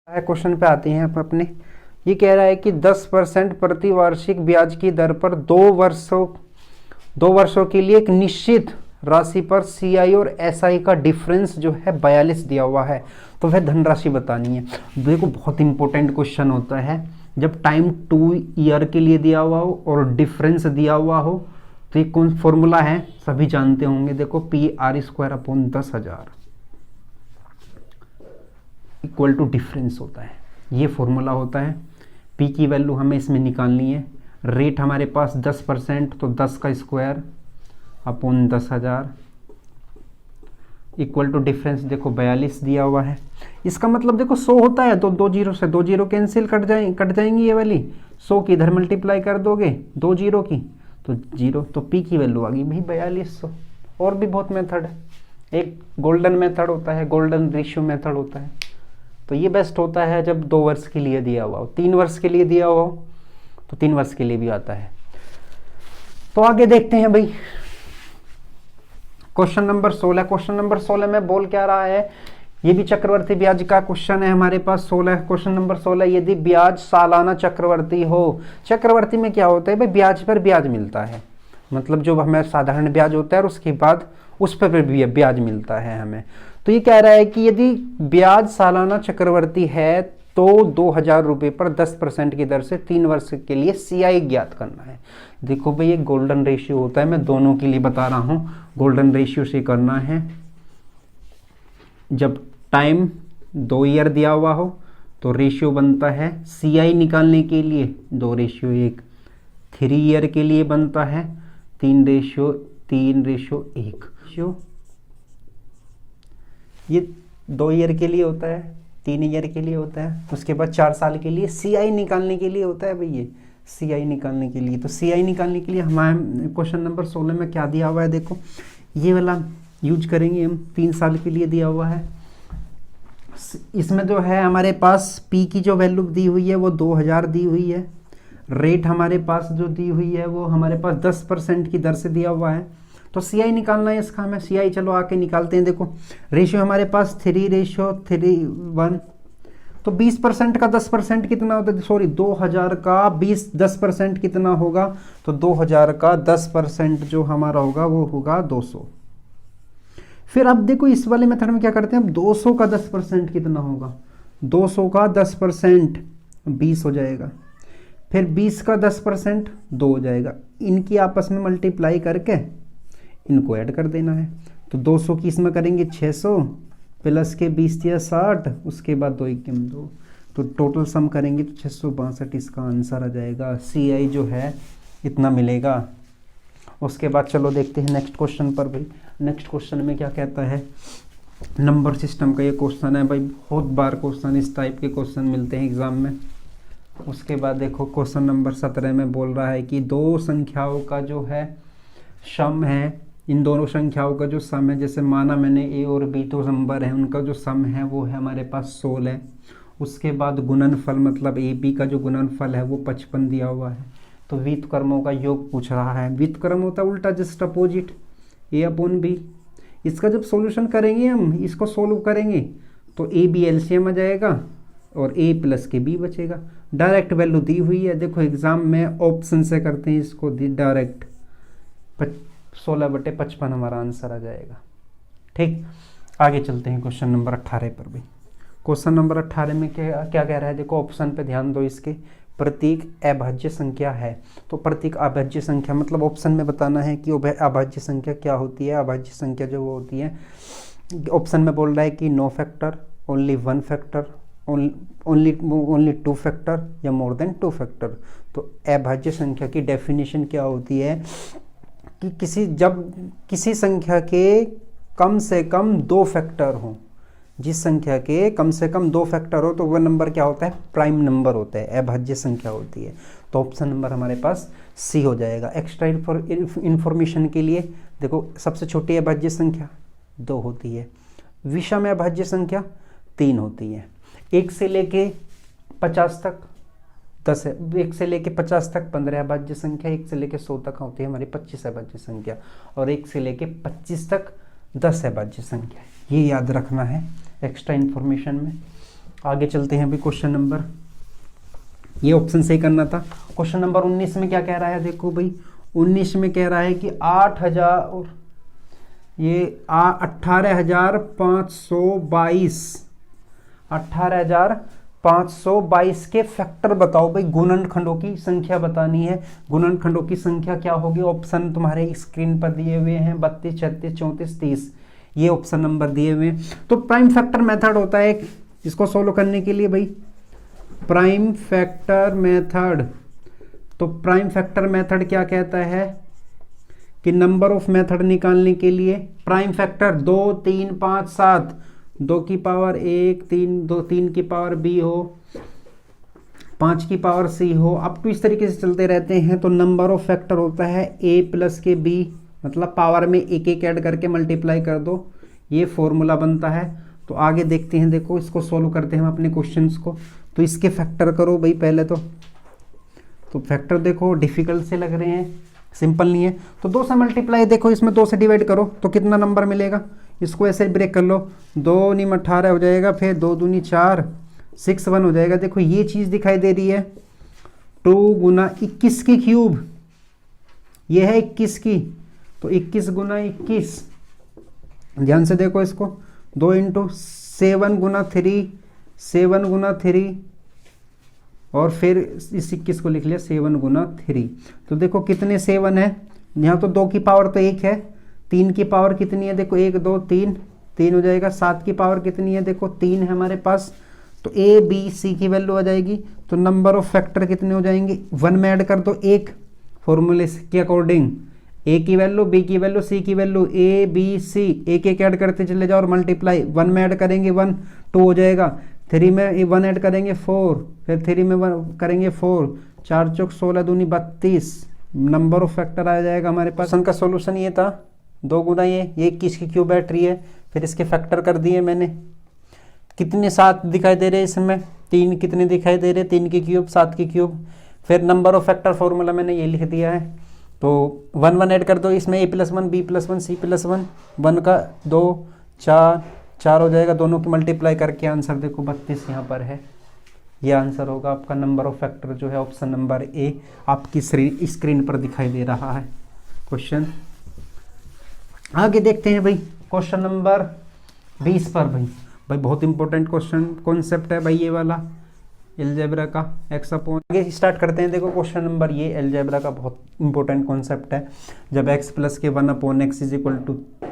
Question पे आते हैं आप अपने। ये कह रहा है कि 10% प्रतिवार्षिक ब्याज की दर पर 2 वर्षों के लिए एक निश्चित राशि पर सीआई और एसआई का डिफरेंस जो है 42 दिया हुआ है, तो वह धनराशि बतानी है। देखो बहुत इंपॉर्टेंट क्वेश्चन होता है जब टाइम 2 ईयर के लिए दिया हुआ हो और डिफरेंस दिया हुआ हो, तो ये कौन फॉर्मूला है सभी जानते होंगे। देखो PR² इक्वल टू डिफरेंस होता है, ये फॉर्मूला होता है। पी की वैल्यू हमें इसमें निकालनी है। रेट हमारे पास 10%, तो 10 का square upon 10,000 equal to difference देखो 42 दिया हुआ है। इसका मतलब देखो 100 होता है तो 2 जीरो से 2 जीरो कैंसिल कट जाएंगी ये वाली। 100 की इधर मल्टीप्लाई कर दोगे 2 जीरो की तो 0, तो पी की वैल्यू आ गई भाई 4200। और भी बहुत मेथड है, एक गोल्डन मेथड होता है, गोल्डन रेशियो मेथड होता है। तो ये बेस्ट होता है जब 2 वर्ष के लिए दिया हुआ हो। 3 वर्ष के लिए दिया हुआ हो तो 3 वर्ष के लिए भी आता है। तो आगे देखते हैं भाई क्वेश्चन नंबर 16। क्वेश्चन नंबर 16 में बोल क्या रहा है, ये भी चक्रवर्ती ब्याज का क्वेश्चन है हमारे पास। 16 क्वेश्चन नंबर 16, यदि ब्याज सालाना चक्रवर्ती हो। चक्रवर्ती में क्या होता है भाई, ब्याज पर ब्याज मिलता है, मतलब जो हमें साधारण ब्याज होता है और उसके बाद उस पर भी ब्याज मिलता है हमें। तो ये कह रहा है कि यदि ब्याज सालाना चक्रवर्ती है तो 2,000 रुपये पर 10% की दर से 3 वर्ष के लिए सीआई ज्ञात करना है। देखो भाई ये गोल्डन रेशियो होता है, मैं दोनों के लिए बता रहा हूँ। गोल्डन रेशियो से करना है, जब टाइम 2 ईयर दिया हुआ हो तो रेशियो बनता है सीआई निकालने के लिए 2:1। 3 ईयर के लिए बनता है 3:1। ये 2 ईयर के लिए होता है, 3 ईयर के लिए होता है, उसके बाद 4 साल के लिए सीआई निकालने के लिए होता है भाई। ये सीआई निकालने के लिए, तो सीआई निकालने के लिए हमारे क्वेश्चन नंबर 16 में क्या दिया हुआ है, देखो ये वाला यूज करेंगे हम। 3 साल के लिए दिया हुआ है। इसमें जो है हमारे पास पी की जो वैल्यू दी हुई है वो 2,000 दी हुई है। रेट हमारे पास जो दी हुई है वो हमारे पास 10% की दर से दिया हुआ है। तो सीआई निकालना है इसका हमें। सीआई चलो आके निकालते हैं। देखो रेशियो हमारे पास 3:1, तो 20% का 10% कितना होता है, सॉरी 2,000 का 10% कितना होगा, तो 2,000 का 10% जो हमारा होगा वो होगा 200। फिर अब देखो इस वाले मेथड में क्या करते हैं, अब 200 का 10% कितना होगा, 200 का 10% 20 हो जाएगा। फिर 20 का 10% 2 हो जाएगा। इनकी आपस में मल्टीप्लाई करके इनको ऐड कर देना है। तो 200 की इसमें करेंगे 600 प्लस के 20 या 60, उसके बाद 2 1 2, तो टोटल सम करेंगे तो 662 इसका आंसर आ जाएगा। सीआई जो है इतना मिलेगा। उसके बाद चलो देखते हैं नेक्स्ट क्वेश्चन पर भाई। नेक्स्ट क्वेश्चन में क्या कहता है, नंबर सिस्टम का ये क्वेश्चन है भाई। बहुत बार क्वेश्चन इस टाइप के क्वेश्चन मिलते हैं एग्जाम में। उसके बाद देखो क्वेश्चन नंबर 17 में बोल रहा है कि 2 संख्याओं का जो है सम है, इन दोनों संख्याओं का जो सम है, जैसे माना मैंने ए और बी 2 नंबर है, उनका जो सम है वो है हमारे पास 16 है। उसके बाद गुणनफल मतलब ए बी का जो गुणनफल है वो 55 दिया हुआ है। तो व्युत्क्रमों का योग पूछ रहा है। व्युत्क्रम होता है उल्टा जस्ट अपोजिट, ए अपॉन बी। इसका जब सॉल्यूशन करेंगे हम, इसको सोल्व करेंगे तो ए बी एलसीएम आ जाएगा और ए प्लस के बी बचेगा। डायरेक्ट वैल्यू दी हुई है, देखो एग्जाम में ऑप्शन से करते हैं इसको डायरेक्ट। 16/55 हमारा आंसर आ जाएगा। ठीक, आगे चलते हैं क्वेश्चन नंबर 18 पर भी। क्वेश्चन नंबर 18 में क्या क्या कह रहा है, देखो ऑप्शन पे ध्यान दो। इसके प्रतीक अभाज्य संख्या है, तो प्रतीक अभाज्य संख्या मतलब ऑप्शन में बताना है कि अभाज्य संख्या क्या होती है। अभाज्य संख्या जो वो होती है, ऑप्शन में बोल रहा है कि no factor, only 1 factor, only 2 factor या मोर देन 2 फैक्टर। तो अभाज्य संख्या की डेफिनेशन क्या होती है कि जब किसी संख्या के कम से कम 2 फैक्टर हो, जिस संख्या के कम से कम 2 फैक्टर हो तो वह नंबर क्या होता है, प्राइम नंबर होता है, अभाज्य संख्या होती है। तो ऑप्शन नंबर हमारे पास सी हो जाएगा। एक्स्ट्रा इन्फॉर्मेशन के लिए देखो, सबसे छोटी अभाज्य संख्या 2 होती है, विषम अभाज्य संख्या 3 होती है। 1 से लेके 50 तक 10 है, 1 से लेके 50 तक 15 अभाज्य संख्या, 1 से लेके 100 तक होती है हमारी 25 अभाज्य संख्या, और 1 से लेके 25 तक 10 अभाज्य संख्या। ये याद रखना है एक्स्ट्रा इन्फॉर्मेशन में। आगे चलते हैं अभी क्वेश्चन नंबर, ये ऑप्शन सही करना था। क्वेश्चन नंबर 19 में क्या कह रहा है, देखो भाई 19 में कह रहा है कि 8,000 ये 18,522 के फैक्टर बताओ भाई। गुणनखंडों की संख्या बतानी है। गुणनखंडों की संख्या क्या होगी, ऑप्शन तुम्हारे स्क्रीन पर दिए हुए हैं 32, 36, 34, 30, ये ऑप्शन नंबर दिए हुए हैं। तो प्राइम फैक्टर मेथड होता है इसको सोल्व करने के लिए भाई, प्राइम फैक्टर मेथड। तो प्राइम फैक्टर मेथड क्या कहता है कि नंबर ऑफ मेथड निकालने के लिए प्राइम फैक्टर 2, 3, 5, 7, 2 की पावर 1, 3 की पावर b हो, 5 की पावर c हो, अप टू इस तरीके से चलते रहते हैं। तो नंबर ऑफ फैक्टर होता है a प्लस के b, मतलब पावर में एक एक ऐड करके मल्टीप्लाई कर दो, ये फॉर्मूला बनता है। तो आगे देखते हैं, देखो इसको सोल्व करते हैं हम अपने क्वेश्चंस को। तो इसके फैक्टर करो भाई पहले तो फैक्टर देखो डिफिकल्ट से लग रहे हैं, सिंपल नहीं है। तो 2 से मल्टीप्लाई, देखो इसमें 2 से डिवाइड करो तो कितना नंबर मिलेगा, इसको ऐसे ब्रेक कर लो, 2 × 18 हो जाएगा, फिर 2 दूनी 4, 6 1 हो जाएगा। देखो ये चीज़ दिखाई दे रही है 2 × 21 की क्यूब, ये है 21 की, तो 21 × 21, ध्यान से देखो इसको, 2 × 7 × 3, 7 × 3, और फिर इस 21 को लिख लिया 7 × 3। तो देखो कितने 7 है, यहाँ तो 2 की पावर तो 1 है, 3 की पावर कितनी है, देखो 1 2 3, 3 हो जाएगा। 7 की पावर कितनी है, देखो 3 है हमारे पास। तो ए बी सी की वैल्यू आ जाएगी। तो नंबर ऑफ फैक्टर कितने हो जाएंगे, 1 में ऐड कर दो 1, फॉर्मूले के अकॉर्डिंग ए की वैल्यू, बी की वैल्यू, सी की वैल्यू, ए बी सी एक एक ऐड करते चले जाओ और मल्टीप्लाई, 1 में ऐड करेंगे 1, 2 हो जाएगा, 3 में 1 ऐड करेंगे 4, फिर 3 में 1 करेंगे 4, 4 चौक 16 दूनी 32, नंबर ऑफ फैक्टर आ जाएगा हमारे पास। क्वेश्चन का सॉल्यूशन ये था, 2 गुना ये 21 की क्यूब बैटरी है, फिर इसके फैक्टर कर दिए मैंने। कितने 7 दिखाई दे रहे हैं इसमें, 3 कितने दिखाई दे रहे हैं, 3 की क्यूब 7 की क्यूब, फिर नंबर ऑफ फैक्टर फॉर्मूला मैंने ये लिख दिया है। तो 1 1 ऐड कर दो इसमें, a + 1 b + 1 c + 1, 1 का 2 4 4 हो जाएगा, दोनों की मल्टीप्लाई करके आंसर देखो 32 यहाँ पर है। ये आंसर होगा आपका नंबर ऑफ फैक्टर जो है ऑप्शन नंबर ए आपकी स्क्रीन पर दिखाई दे रहा है क्वेश्चन। आगे देखते हैं भाई क्वेश्चन नंबर 20 पर। भाई बहुत इंपॉर्टेंट क्वेश्चन कॉन्सेप्ट है भाई ये वाला एलजेब्रा का, x अपॉन। आगे स्टार्ट करते हैं, देखो क्वेश्चन नंबर ये एलजेब्रा का बहुत इंपॉर्टेंट कॉन्सेप्ट है। जब x + के 1/x =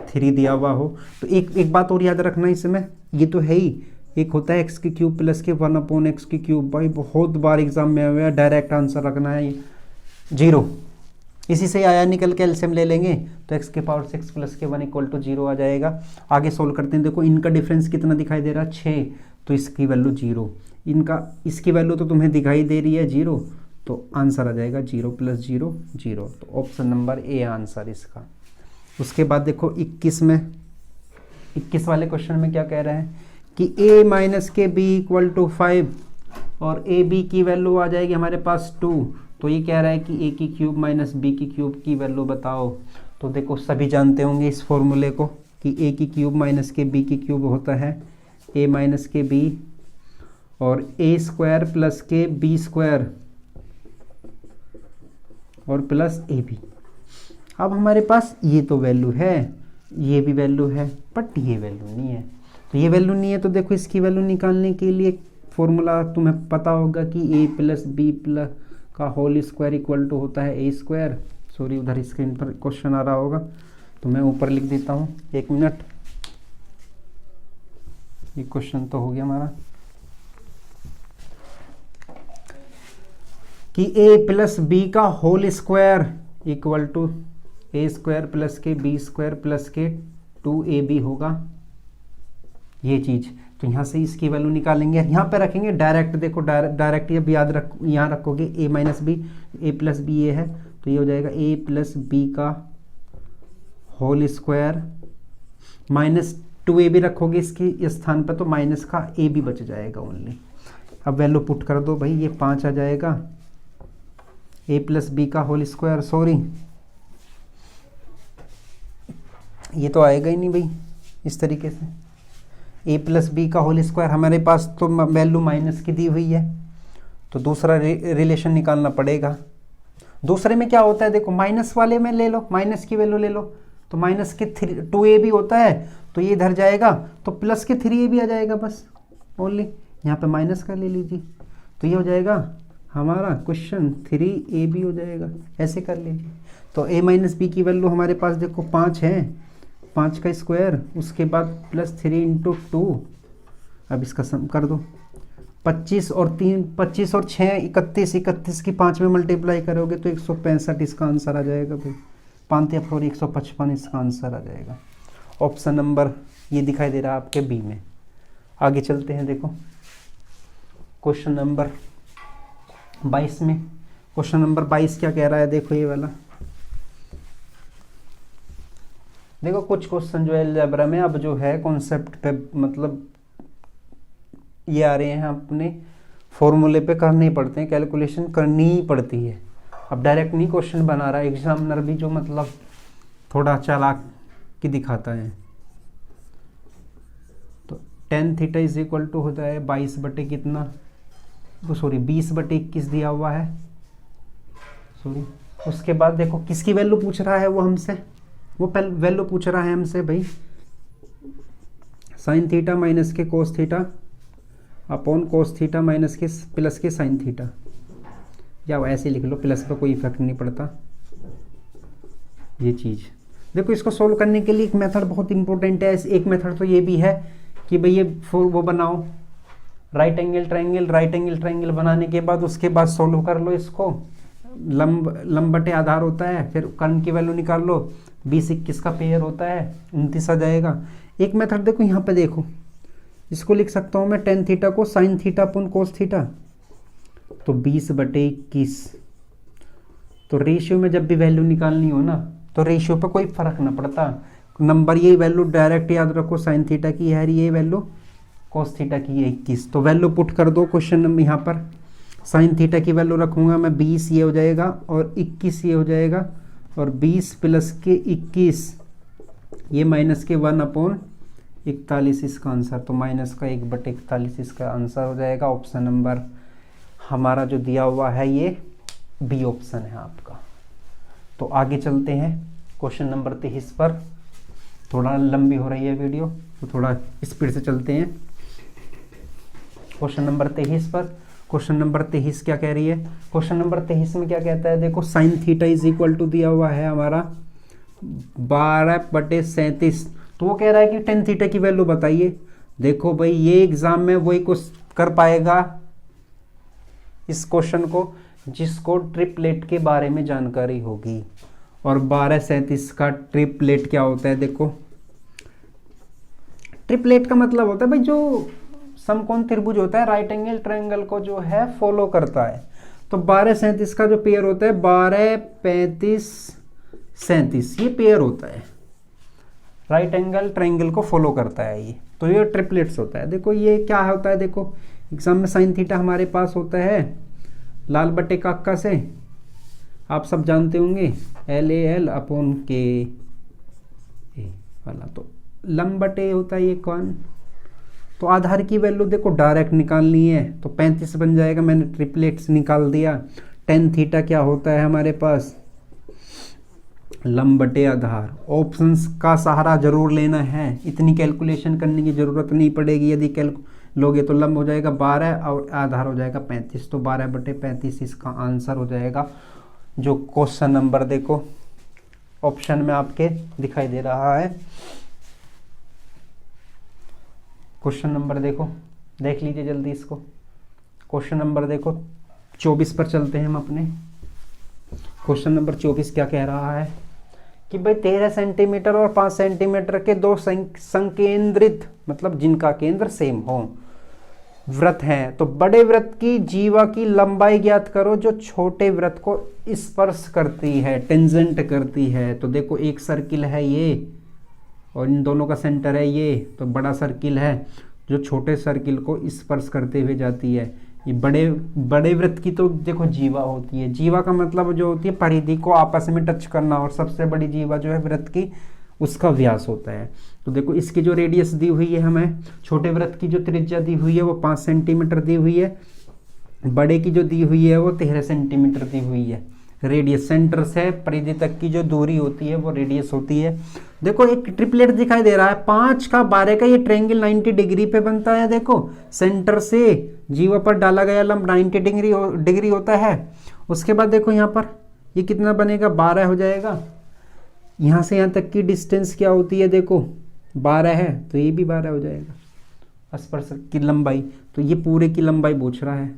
3 दिया हुआ हो तो एक बात और याद रखना इसमें, ये तो है ही, एक होता है x³ + के 1/x³। भाई बहुत बार एग्जाम में आया, डायरेक्ट आंसर रखना है 0, इसी से आया निकल के एलसीएम ले लेंगे तो x⁴ + के 1 = 0 आ जाएगा। आगे सोल्व करते हैं, देखो इनका डिफरेंस कितना दिखाई दे रहा है 6, तो इसकी वैल्यू 0, इसकी वैल्यू तो तुम्हें दिखाई दे रही है 0, तो आंसर आ जाएगा 0 + 0 0, तो ऑप्शन नंबर ए आंसर इसका। उसके बाद देखो 21 वाले क्वेश्चन में क्या कह रहे हैं कि a - के b = 5 और ए बी की वैल्यू आ जाएगी हमारे पास 2। तो ये कह रहा है कि a की क्यूब - b की क्यूब की वैल्यू बताओ। तो देखो सभी जानते होंगे इस फॉर्मूले को कि a की क्यूब - के b की क्यूब होता है a - के b और a² + के b² और प्लस ab। अब हमारे पास ये तो वैल्यू है, ये भी वैल्यू है, बट ये वैल्यू नहीं है। तो ये वैल्यू नहीं है तो देखो इसकी वैल्यू निकालने के लिए फॉर्मूला तुम्हें पता होगा कि a + b का होल स्क्वायर इक्वल टू होता है a²। सॉरी उधर स्क्रीन पर क्वेश्चन आ रहा होगा तो मैं ऊपर लिख देता हूँ, 1 मिनट। ये क्वेश्चन तो हो गया हमारा कि a + b का whole square equal to a² + के b² + के 2ab होगा, ये चीज़। तो यहाँ से इसकी वैल्यू निकालेंगे, यहाँ पे रखेंगे डायरेक्ट। देखो डायरेक्ट ये याद रख, यहाँ रखोगे a - b, a + b ये है तो ये हो जाएगा a + b का होल स्क्वायर -2ab रखोगे इसके स्थान पर तो माइनस का a भी बच जाएगा ओनली। अब वैल्यू पुट कर दो भाई, ये 5 आ जाएगा, a + b का होल स्क्वायर, सॉरी ये तो आएगा ही नहीं भाई इस तरीके से, ए प्लस बी का होल स्क्वायर, हमारे पास तो वैल्यू माइनस की दी हुई है, तो दूसरा रिलेशन निकालना पड़ेगा। दूसरे में क्या होता है देखो, माइनस वाले में ले लो, माइनस की वैल्यू ले लो, तो माइनस के 2a भी होता है, तो ये इधर जाएगा, तो प्लस के 3a भी आ जाएगा, बस ओनली यहाँ पे माइनस का ले लीजिए, तो ये हो जाएगा हमारा क्वेश्चन 3ab हो जाएगा, ऐसे कर लीजिए। तो a माइनस बी की वैल्यू हमारे पास देखो 5 है, 5 का स्क्वायर, उसके बाद प्लस 3 इंटू 2, अब इसका सम कर दो, 25 और 3, 25 और 6 31, 31 की 5 में मल्टीप्लाई करोगे तो 165 इसका आंसर आ जाएगा भाई, 5 या 155 इसका आंसर आ जाएगा। ऑप्शन नंबर ये दिखाई दे रहा है आपके बी में। आगे चलते हैं, देखो क्वेश्चन नंबर 22 में, क्वेश्चन नंबर 22 क्या कह रहा है, देखो ये वाला, देखो कुछ क्वेश्चन जो है अलजेब्रा में अब जो है कॉन्सेप्ट पे मतलब ये आ रहे हैं, अपने फॉर्मूले पे करने ही पड़ते हैं, कैलकुलेशन करनी ही पड़ती है। अब डायरेक्ट नहीं क्वेश्चन बना रहा है एग्जामिनर भी, जो मतलब थोड़ा चालाक की दिखाता है। तो tan theta is equal to होता है 22 बटे कितना, सॉरी 20 बटे 21 दिया हुआ है, सॉरी। उसके बाद देखो किसकी वैल्यू पूछ रहा है वो हमसे, वो वैल्यू पूछ रहा है हमसे भाई साइन थीटा माइनस के cos theta upon cos theta minus के प्लस के साइन थीटा, या ऐसे लिख लो, प्लस पर कोई इफेक्ट नहीं पड़ता ये चीज़। देखो इसको सोल्व करने के लिए एक मेथड बहुत इंपॉर्टेंट है, एक मेथड तो ये भी है कि भाई ये वो बनाओ राइट एंगल ट्रायंगल बनाने के बाद उसके बाद सोल्व कर लो इसको, लंब बटे आधार होता है, फिर कर्ण की वैल्यू निकाल लो, 20-21 का पेयर होता है, 29 आ जाएगा। एक मेथड देखो यहाँ पे, देखो इसको लिख सकता हूँ मैं tan थीटा को साइन थीटा अपन कोस थीटा, तो 20 बटे 21, तो रेशियो में जब भी वैल्यू निकालनी हो ना तो रेशियो पे कोई फर्क ना पड़ता, नंबर ये वैल्यू डायरेक्ट याद रखो, साइन थीटा की है ये वैल्यू, कोस थीटा की है 21, तो वैल्यू पुट कर दो क्वेश्चन नंबर यहाँ पर, साइन थीटा की वैल्यू रखूँगा मैं 20 ये हो जाएगा और 21 ये हो जाएगा, और 20 प्लस के 21 ये माइनस के 1/41 इसका आंसर, तो माइनस का 1/41 इसका आंसर हो जाएगा। ऑप्शन नंबर हमारा जो दिया हुआ है ये बी ऑप्शन है आपका। तो आगे चलते हैं क्वेश्चन नंबर 23 पर, थोड़ा लंबी हो रही है वीडियो तो थोड़ा स्पीड से चलते हैं। क्वेश्चन नंबर 23 पर, क्वेश्चन नंबर 23 क्या कह रही है, क्वेश्चन नंबर 23 में क्या कहता है, देखो sine theta is equal to दिया हुआ है हमारा 12/37, तो वो कह रहा है कि tan थीटा की वैल्यू बताइए। देखो भाई ये एग्जाम में वही कुछ कर पाएगा इस क्वेश्चन को जिसको ट्रिपलेट के बारे में जानकारी होगी, और 12/37 का ट्रिपलेट क्या होता है, देखो ट्रिपलेट का मतलब होता है भाई जो समकोण त्रिभुज होता है राइट एंगल ट्रायंगल को जो है फॉलो करता है, तो 12/37 का जो पेयर होता है 12/35/37 ये पेयर होता है, राइट एंगल ट्रायंगल को फॉलो करता है ये, तो ये ट्रिपलेट्स होता है। देखो ये क्या होता है, देखो एग्जाम में साइन थीटा हमारे पास होता है लाल बटे काका से, आप सब जानते होंगे LAL अपॉन के वाला, तो लंब बटे होता है ये कौन, तो आधार की वैल्यू देखो डायरेक्ट निकालनी है, तो 35 बन जाएगा, मैंने ट्रिपलेट्स निकाल दिया। tan थीटा क्या होता है हमारे पास लंब बटे आधार, ऑप्शंस का सहारा जरूर लेना है, इतनी कैलकुलेशन करने की जरूरत नहीं पड़ेगी, यदि लोगे तो लंब हो जाएगा 12 और आधार हो जाएगा 35, तो 12/35 इसका आंसर हो जाएगा। जो क्वेश्चन नंबर देखो ऑप्शन में आपके दिखाई दे रहा है, क्वेश्चन नंबर देखो देख लीजिए जल्दी इसको, क्वेश्चन नंबर देखो 24 पर चलते हैं हम अपने। क्वेश्चन नंबर 24 क्या कह रहा है कि भाई 13 सेंटीमीटर और 5 सेंटीमीटर के दो संकेंद्रित मतलब जिनका केंद्र सेम हो वृत्त हैं, तो बड़े वृत्त की जीवा की लंबाई ज्ञात करो जो छोटे वृत्त को स्पर्श करती है, टेंजेंट करती है। तो देखो एक सर्किल है ये और इन दोनों का सेंटर है ये, तो बड़ा सर्किल है जो छोटे सर्किल को स्पर्श करते हुए जाती है। ये बड़े वृत्त की तो देखो जीवा होती है, जीवा का मतलब जो होती है परिधि को आपस में टच करना, और सबसे बड़ी जीवा जो है वृत्त की उसका व्यास होता है। तो देखो इसकी जो रेडियस दी हुई है हमें, छोटे वृत्त की जो त्रिज्या दी हुई है वो 5 सेंटीमीटर दी हुई है, बड़े की जो दी हुई है वो 13 सेंटीमीटर दी हुई है। रेडियस सेंटर से परिधि तक की जो दूरी होती है वो रेडियस होती है। देखो एक ट्रिपलेट दिखाई दे रहा है, 5 का 12 का, ये ट्रायंगल 90 डिग्री पे बनता है। देखो सेंटर से जीवा पर डाला गया लंब 90 डिग्री होता है। उसके बाद देखो यहाँ पर ये कितना बनेगा, 12 हो जाएगा। यहाँ से यहाँ तक की डिस्टेंस क्या होती है, देखो 12 है, तो ये भी 12 हो जाएगा स्पर्शक की लंबाई। तो ये पूरे की लंबाई पूछ रहा है,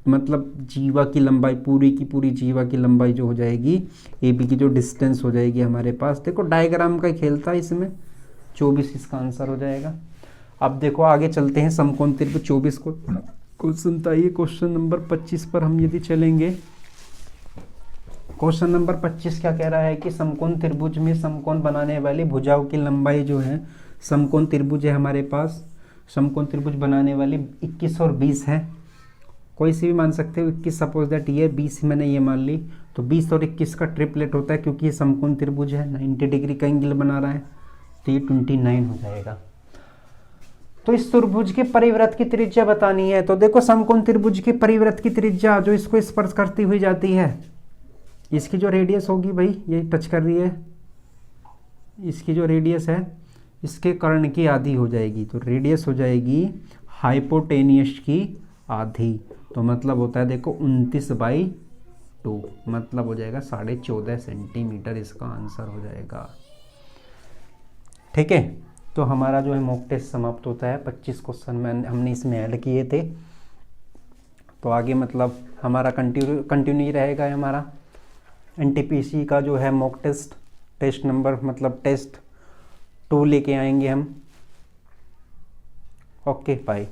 मतलब जीवा की लंबाई, पूरी की पूरी जीवा की लंबाई जो हो जाएगी, ए बी की जो डिस्टेंस हो जाएगी हमारे पास। देखो डायग्राम का खेल था इसमें, 24 इसका आंसर हो जाएगा। अब देखो आगे चलते हैं, समकोण त्रिभुज 24 को क्वेश्चन था ये। क्वेश्चन नंबर 25 पर हम यदि चलेंगे, क्वेश्चन नंबर 25 क्या कह रहा है कि समकोण त्रिभुज में समकोण बनाने वाली भुजाओं की लंबाई जो है, समकोण त्रिभुज है हमारे पास, समकोण त्रिभुज बनाने वाली 21 और 20 है। कोई सी भी मान सकते हो, 21 सपोज दैट ये 20 मैंने ये मान ली, तो 20 और 21 का ट्रिपलेट होता है, क्योंकि ये समकोण त्रिभुज है, 90 डिग्री का एंगल बना रहा है, तो ये 29 हो जाएगा। तो इस त्रिभुज के परिवृत्त की त्रिज्या बतानी है। तो देखो समकोण त्रिभुज के परिवृत्त की त्रिज्या जो इसको स्पर्श करती हुई जाती है, इसकी जो रेडियस होगी भाई, ये टच कर रही है, इसकी जो रेडियस है इसके कर्ण की आधी हो जाएगी। तो रेडियस हो जाएगी हाइपोटेनियस की आधी। तो मतलब होता है देखो 29/2, मतलब हो जाएगा 14.5 सेंटीमीटर, इसका आंसर हो जाएगा। ठीक है, तो हमारा जो है मॉक टेस्ट समाप्त होता है। 25 क्वेश्चन में हमने इसमें ऐड किए थे। तो आगे मतलब हमारा कंटिन्यू रहेगा हमारा एनटीपीसी का जो है मॉक टेस्ट नंबर मतलब टेस्ट 2 लेके आएंगे हम। Okay bye.